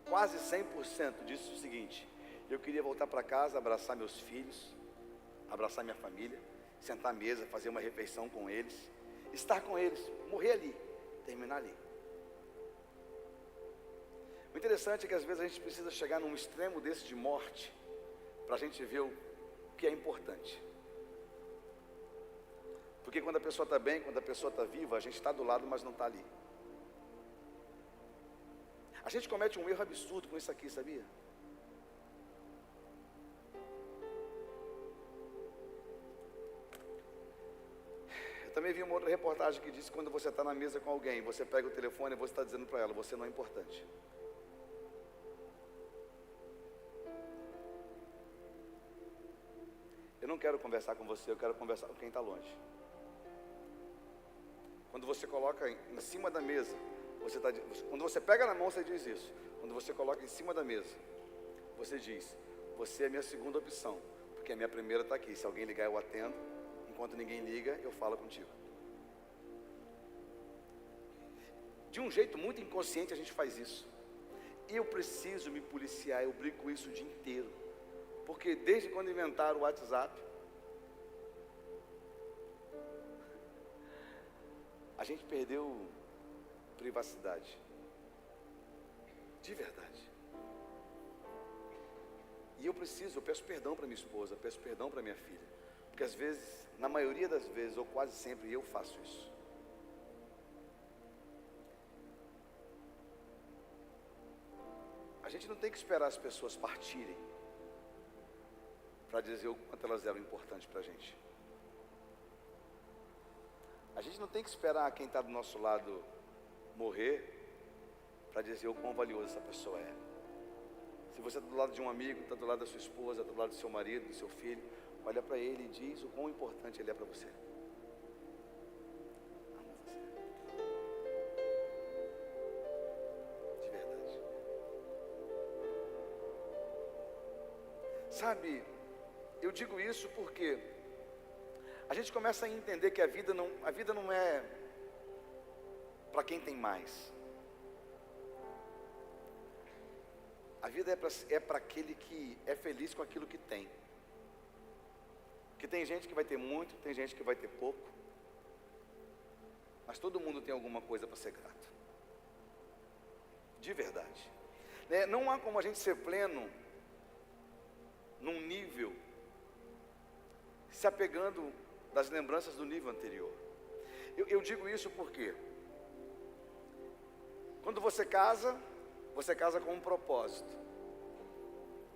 Quase 100% disse o seguinte: eu queria voltar para casa, abraçar meus filhos, abraçar minha família, sentar à mesa, fazer uma refeição com eles, estar com eles, morrer ali, terminar ali. O interessante é que às vezes a gente precisa chegar num extremo desse de morte para a gente ver o que é importante. Porque quando a pessoa está bem, quando a pessoa está viva, a gente está do lado, mas não está ali. A gente comete um erro absurdo com isso aqui, sabia? Eu também vi uma outra reportagem que disse que quando você está na mesa com alguém, você pega o telefone e você está dizendo para ela, você não é importante. Eu não quero conversar com você, eu quero conversar com quem está longe. Quando você coloca em cima da mesa, quando você pega na mão, você diz isso. Quando você coloca em cima da mesa, você diz, você é a minha segunda opção, porque a minha primeira está aqui. Se alguém ligar, eu atendo. Enquanto ninguém liga, eu falo contigo. De um jeito muito inconsciente a gente faz isso. Eu preciso me policiar, eu brigo com isso o dia inteiro. Porque desde quando inventaram o WhatsApp, a gente perdeu privacidade. De verdade. E eu peço perdão para minha esposa, peço perdão para minha filha. Porque às vezes, na maioria das vezes, ou quase sempre, eu faço isso. A gente não tem que esperar as pessoas partirem para dizer o quanto elas eram importantes para a gente. A gente não tem que esperar quem está do nosso lado morrer para dizer o quão valioso essa pessoa é. Se você está do lado de um amigo, está do lado da sua esposa, está do lado do seu marido, do seu filho, olha para ele e diz o quão importante ele é para você. Amo você. De verdade. Sabe, eu digo isso porque a gente começa a entender que a vida não é para quem tem mais. A vida é para aquele que é feliz com aquilo que tem. Porque tem gente que vai ter muito, tem gente que vai ter pouco. Mas todo mundo tem alguma coisa para ser grato. De verdade. Não há como a gente ser pleno num nível se apegando das lembranças do nível anterior. Eu digo isso porque quando você casa com um propósito.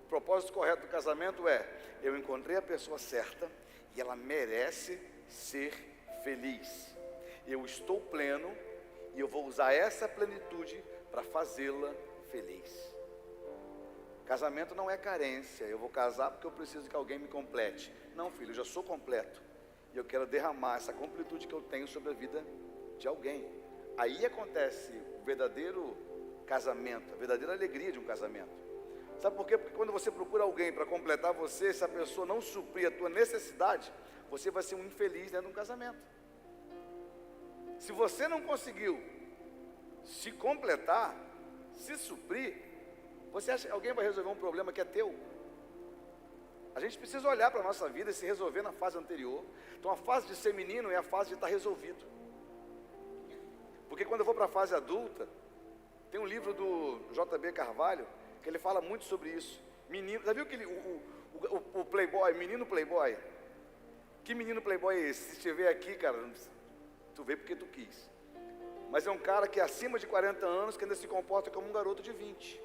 O propósito correto do casamento é: eu encontrei a pessoa certa e ela merece ser feliz. Eu estou pleno e eu vou usar essa plenitude para fazê-la feliz. Casamento não é carência, eu vou casar porque eu preciso que alguém me complete. Não, filho, eu já sou completo. E eu quero derramar essa completude que eu tenho sobre a vida de alguém. Aí acontece o verdadeiro casamento, a verdadeira alegria de um casamento. Sabe por quê? Porque quando você procura alguém para completar você, se a pessoa não suprir a tua necessidade, você vai ser um infeliz dentro de um casamento. Se você não conseguiu se completar, se suprir, você acha que alguém vai resolver um problema que é teu? A gente precisa olhar para a nossa vida e se resolver na fase anterior. Então a fase de ser menino é a fase de estar resolvido. Porque quando eu vou para a fase adulta, tem um livro do J.B. Carvalho que ele fala muito sobre isso. Menino, já viu que O playboy, menino playboy. Que menino playboy é esse? Se estiver aqui, cara, tu vê porque tu quis. Mas é um cara que é acima de 40 anos, que ainda se comporta como um garoto de 20.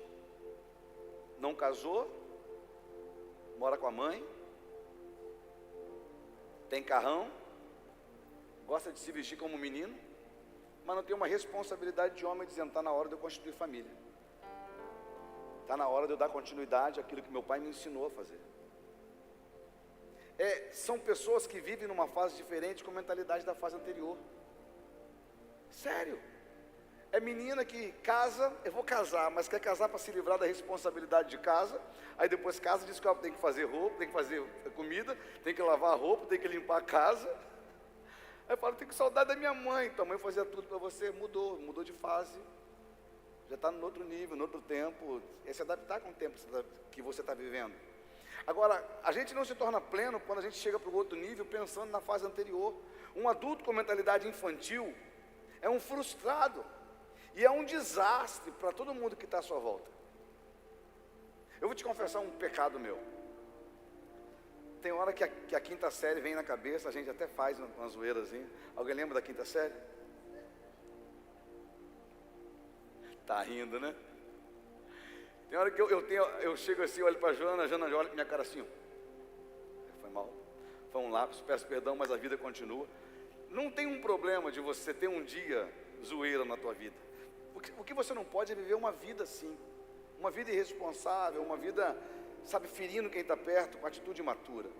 Não casou, mora com a mãe, tem carrão, gosta de se vestir como menino, mas não tem uma responsabilidade de homem, dizendo: está na hora de eu constituir família. Está na hora de eu dar continuidade àquilo que meu pai me ensinou a fazer. São pessoas que vivem numa fase diferente com a mentalidade da fase anterior. Sério. É menina que casa, eu vou casar, mas quer casar para se livrar da responsabilidade de casa. Aí depois casa, diz que tem que fazer roupa, tem que fazer comida, tem que lavar a roupa, tem que limpar a casa. Aí fala: tenho que saudade da minha mãe. Tua mãe fazia tudo para você, mudou de fase. Já está no outro nível, no outro tempo. É se adaptar com o tempo que você está vivendo. Agora, a gente não se torna pleno quando a gente chega para o outro nível pensando na fase anterior. Um adulto com mentalidade infantil é um frustrado. E é um desastre para todo mundo que está à sua volta. Eu vou te confessar um pecado meu. Tem hora que a quinta série vem na cabeça, a gente até faz uma zoeirazinha. Alguém lembra da quinta série? Tá rindo, né? Tem hora que eu chego assim, olho para a Jana olha para minha cara assim, ó. Foi mal, foi um lápis, peço perdão, mas a vida continua. Não tem um problema de você ter um dia zoeira na tua vida. O que você não pode é viver uma vida assim, uma vida irresponsável, uma vida, sabe, ferindo quem está perto, com atitude imatura.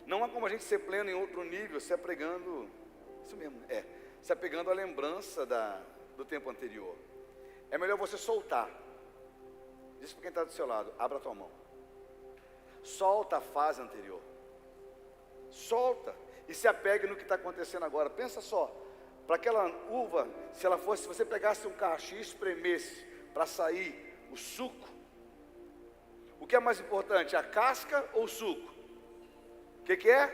Não há como a gente ser pleno em outro nível, se apegando, isso mesmo, se apegando à lembrança do tempo anterior. É melhor você soltar. Diz para quem está do seu lado: abra a tua mão. Solta a fase anterior. Solta e se apegue no que está acontecendo agora. Pensa só, para aquela uva, se você pegasse um cacho e espremesse para sair o suco, o que é mais importante, a casca ou o suco? O que é?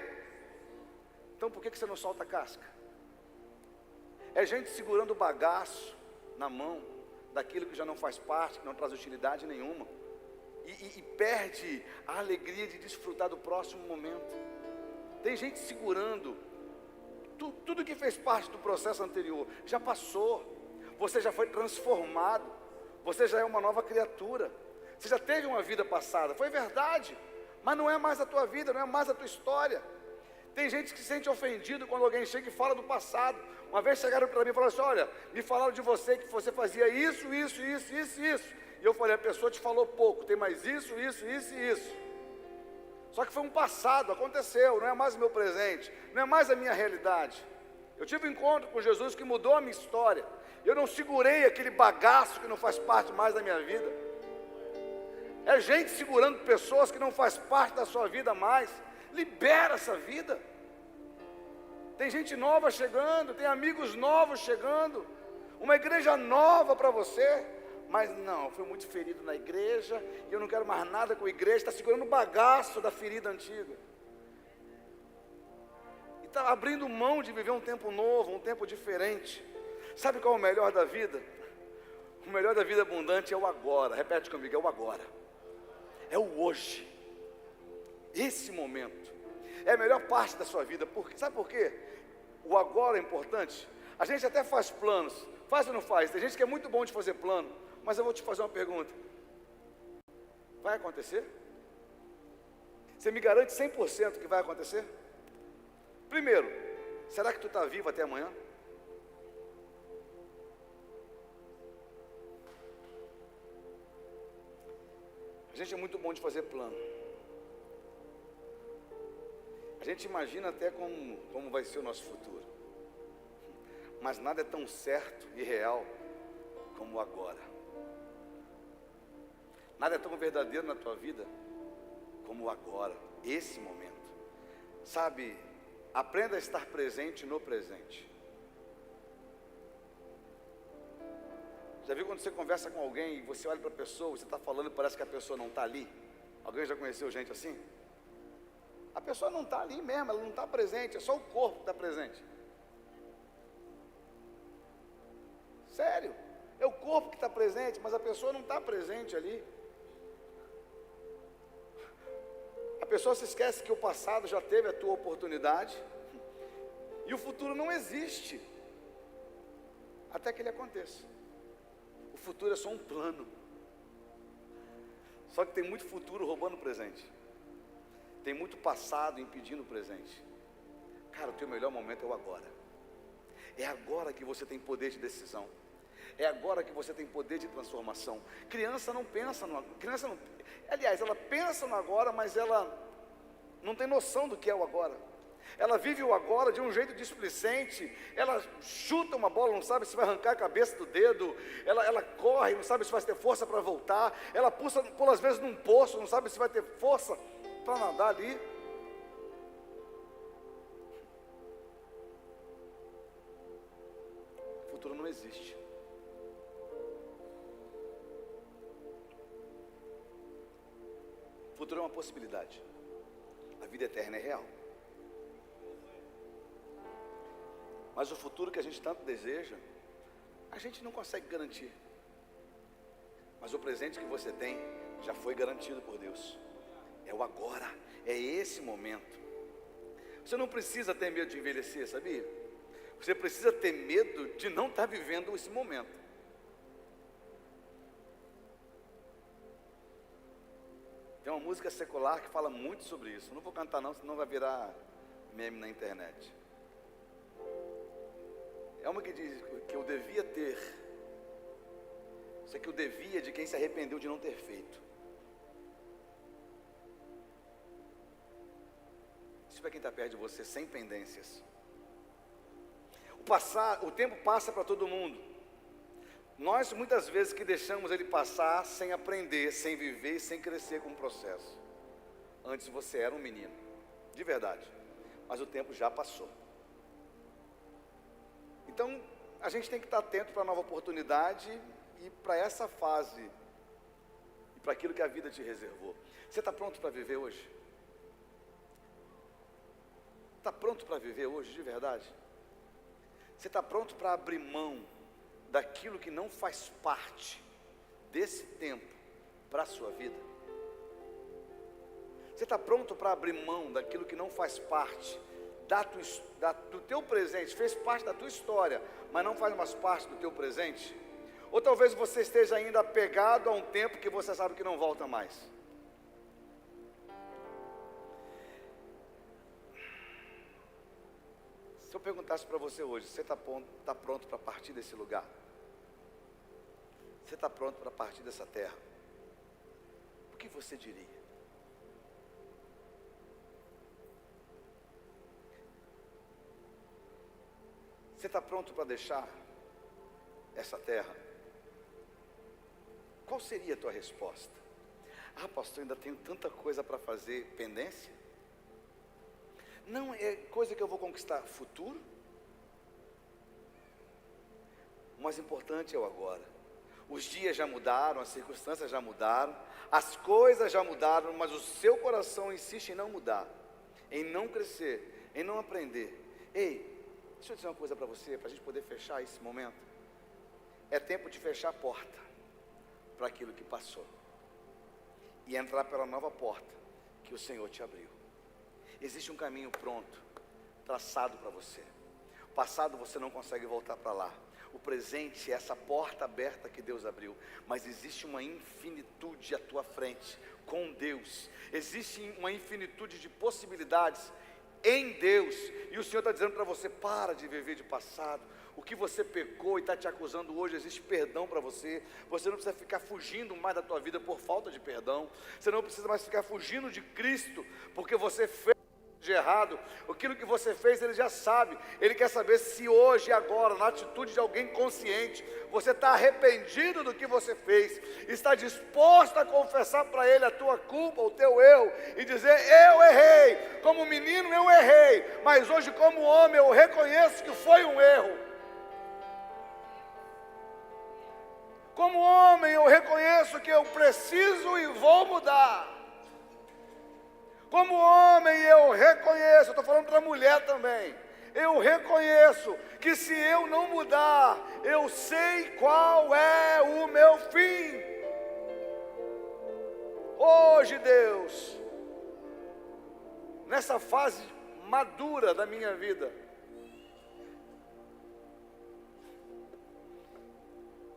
Então por que você não solta a casca? É gente segurando o bagaço na mão daquilo que já não faz parte, que não traz utilidade nenhuma, e perde a alegria de desfrutar do próximo momento. Tem gente segurando tudo que fez parte do processo anterior, já passou, você já foi transformado, você já é uma nova criatura, você já teve uma vida passada, foi verdade, mas não é mais a tua vida, não é mais a tua história. Tem gente que se sente ofendido quando alguém chega e fala do passado. Uma vez chegaram para mim e falaram assim: olha, me falaram de você que você fazia isso. E eu falei: a pessoa te falou pouco, tem mais isso. Só que foi um passado, aconteceu, não é mais o meu presente, não é mais a minha realidade. Eu tive um encontro com Jesus que mudou a minha história. Eu não segurei aquele bagaço que não faz parte mais da minha vida. É gente segurando pessoas que não faz parte da sua vida mais. Libera essa vida. Tem gente nova chegando, tem amigos novos chegando, uma igreja nova para você. Mas não, fui muito ferido na igreja e eu não quero mais nada com a igreja. Está segurando o bagaço da ferida antiga e está abrindo mão de viver um tempo novo, um tempo diferente. Sabe qual é o melhor da vida? O melhor da vida abundante é o agora. Repete comigo: é o agora, é o hoje. Esse momento é a melhor parte da sua vida. Sabe por quê? O agora é importante. A gente até faz planos, faz ou não faz? Tem gente que é muito bom de fazer plano, mas eu vou te fazer uma pergunta: vai acontecer? Você me garante 100% que vai acontecer? Primeiro, será que tu está vivo até amanhã? A gente é muito bom de fazer plano. A gente imagina até como vai ser o nosso futuro, mas nada é tão certo e real como o agora. Nada é tão verdadeiro na tua vida como o agora, esse momento. Sabe, aprenda a estar presente no presente. Já viu quando você conversa com alguém e você olha para a pessoa, você está falando e parece que a pessoa não está ali? Alguém já conheceu gente assim? A pessoa não está ali mesmo, ela não está presente, é só o corpo que está presente. Sério, é o corpo que está presente, mas a pessoa não está presente ali. pessoa se esquece que o passado já teve a tua oportunidade, e o futuro não existe, até que ele aconteça. O futuro é só um plano. Só que tem muito futuro roubando o presente. Tem muito passado impedindo o presente. Cara, o teu melhor momento é o agora. É agora que você tem poder de decisão. É agora que você tem poder de transformação. Criança não pensa no agora. Aliás, ela pensa no agora, mas ela não tem noção do que é o agora. Ela vive o agora de um jeito displicente. Ela chuta uma bola, não sabe se vai arrancar a cabeça do dedo. Ela corre, não sabe se vai ter força para voltar. Ela pula às vezes num poço, não sabe se vai ter força para nadar ali. O futuro não existe. O futuro é uma possibilidade. A vida eterna é real. Mas o futuro que a gente tanto deseja, a gente não consegue garantir. Mas o presente que você tem já foi garantido por Deus. É o agora, é esse momento. Você não precisa ter medo de envelhecer, sabia? Você precisa ter medo de não estar vivendo esse momento. Tem uma música secular que fala muito sobre isso. Não vou cantar não, senão vai virar meme na internet. É uma que diz que eu devia ter. Isso é que eu devia de quem se arrependeu de não ter feito. Isso para quem está perto de você, sem pendências. O tempo passa para todo mundo. Nós muitas vezes que deixamos ele passar sem aprender, sem viver, sem crescer com o processo. Antes você era um menino, de verdade, mas o tempo já passou. Então a gente tem que estar atento para a nova oportunidade e para essa fase, e para aquilo que a vida te reservou. Você está pronto para viver hoje? Está pronto para viver hoje, de verdade? Você está pronto para abrir mão daquilo que não faz parte desse tempo para a sua vida? Você está pronto para abrir mão daquilo que não faz parte do teu presente, fez parte da tua história, mas não faz mais parte do teu presente? Ou talvez você esteja ainda apegado a um tempo que você sabe que não volta mais. Se eu perguntasse para você hoje, você está pronto para partir desse lugar? Você está pronto para partir dessa terra? O que você diria? Você está pronto para deixar essa terra? Qual seria a tua resposta? Ah, pastor, ainda tenho tanta coisa para fazer. Pendência? Não é coisa que eu vou conquistar. Futuro? O mais importante é o agora. Os dias já mudaram, as circunstâncias já mudaram, as coisas já mudaram, mas o seu coração insiste em não mudar, em não crescer, em não aprender. Ei, deixa eu dizer uma coisa para você, para a gente poder fechar esse momento. É tempo de fechar a porta para aquilo que passou e entrar pela nova porta que o Senhor te abriu. Existe um caminho pronto, traçado para você. O passado você não consegue voltar para lá. O presente é essa porta aberta que Deus abriu, mas existe uma infinitude à tua frente com Deus. Existe uma infinitude de possibilidades em Deus, e o Senhor está dizendo para você: para de viver de passado. O que você pecou e está te acusando hoje, existe perdão para você. Você não precisa ficar fugindo mais da tua vida por falta de perdão. Você não precisa mais ficar fugindo de Cristo porque você fez de errado. Aquilo que você fez, Ele já sabe. Ele quer saber se hoje, agora, na atitude de alguém consciente, você está arrependido do que você fez, está disposto a confessar para Ele a tua culpa, o teu erro, e dizer: eu errei, como menino eu errei, mas hoje como homem eu reconheço que foi um erro. Como homem eu reconheço que eu preciso e vou mudar. Como homem eu reconheço, eu estou falando para a mulher também, eu reconheço que se eu não mudar, eu sei qual é o meu fim. Hoje, Deus, nessa fase madura da minha vida,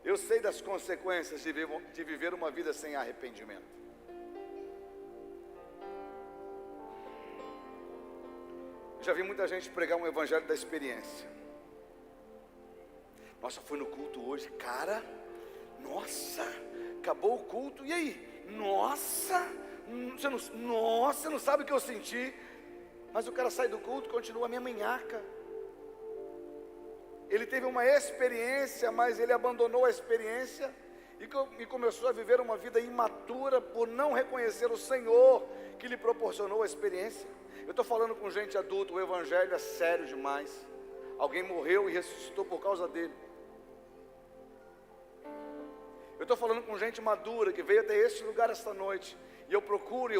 eu sei das consequências de viver uma vida sem arrependimento. Já vi muita gente pregar um evangelho da experiência. Nossa, fui no culto hoje, cara. Nossa, acabou o culto, e aí? Nossa, você não sabe o que eu senti. Mas o cara sai do culto, continua a minha manhaca. Ele teve uma experiência, mas ele abandonou a experiência e começou a viver uma vida imatura por não reconhecer o Senhor que lhe proporcionou a experiência. Eu estou falando com gente adulta, o evangelho é sério demais. Alguém morreu e ressuscitou por causa dele. Eu estou falando com gente madura que veio até este lugar esta noite. E eu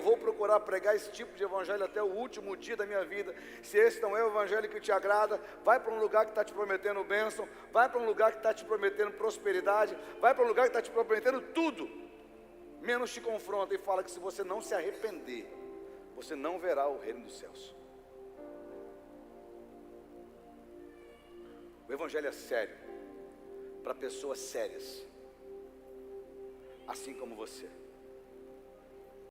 vou procurar pregar esse tipo de evangelho até o último dia da minha vida. Se esse não é o evangelho que te agrada, vai para um lugar que está te prometendo bênção, vai para um lugar que está te prometendo prosperidade, vai para um lugar que está te prometendo tudo, menos te confronta e fala que se você não se arrepender, você não verá o reino dos céus. O evangelho é sério, para pessoas sérias, assim como você.